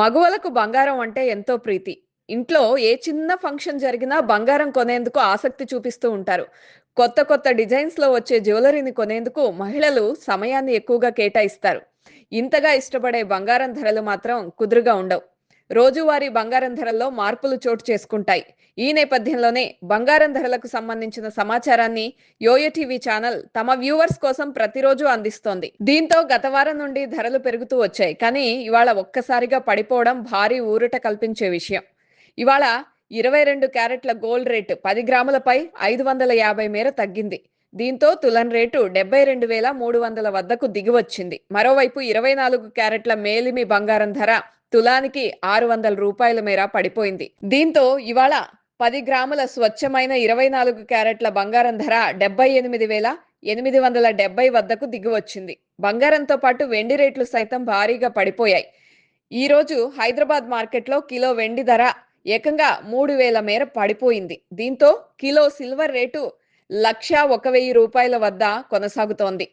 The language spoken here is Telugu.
మగువలకు బంగారం అంటే ఎంతో ప్రీతి. ఇంట్లో ఏ చిన్న ఫంక్షన్ జరిగినా బంగారం కొనేందుకు ఆసక్తి చూపిస్తూ ఉంటారు. కొత్త కొత్త డిజైన్స్‌లో వచ్చే జ్యువెల్లరీని కొనేందుకు మహిళలు సమయాన్ని ఎక్కువగా కేటాయిస్తారు. ఇంతగా ఇష్టపడే బంగారం ధరలు మాత్రం కుదురుగా ఉండవు. రోజువారీ బంగారం ధరల్లో మార్పులు చోటు చేసుకుంటాయి. ఈ నేపథ్యంలోనే బంగారం ధరలకు సంబంధించిన సమాచారాన్ని యోయో టీవీ ఛానల్ తమ వ్యూవర్స్ కోసం ప్రతిరోజు అందిస్తోంది. దీంతో గత వారం నుండి ధరలు పెరుగుతూ వచ్చాయి. కానీ ఇవాళ ఒక్కసారిగా పడిపోవడం భారీ ఊరట కల్పించే విషయం. ఇవాళ 22 క్యారెట్ల గోల్డ్ రేటు 10 గ్రాములపై 550 మేర తగ్గింది. దీంతో తులం రేటు 72,300 వద్దకు దిగివచ్చింది. మరోవైపు 24 క్యారెట్ల మేలిమి బంగారం ధర తులానికి రూ. 600 మేర పడిపోయింది. దీంతో ఇవాళ 10 గ్రాముల స్వచ్ఛమైన 24 క్యారెట్ల బంగారం ధర 78,870 వద్దకు దిగివచ్చింది. బంగారంతో పాటు వెండి రేట్లు సైతం భారీగా పడిపోయాయి. ఈ రోజు హైదరాబాద్ మార్కెట్లో కిలో వెండి ధర ఏకంగా 3,000 మేర పడిపోయింది. దీంతో కిలో సిల్వర్ రేటు 1,01,000 వద్ద కొనసాగుతోంది.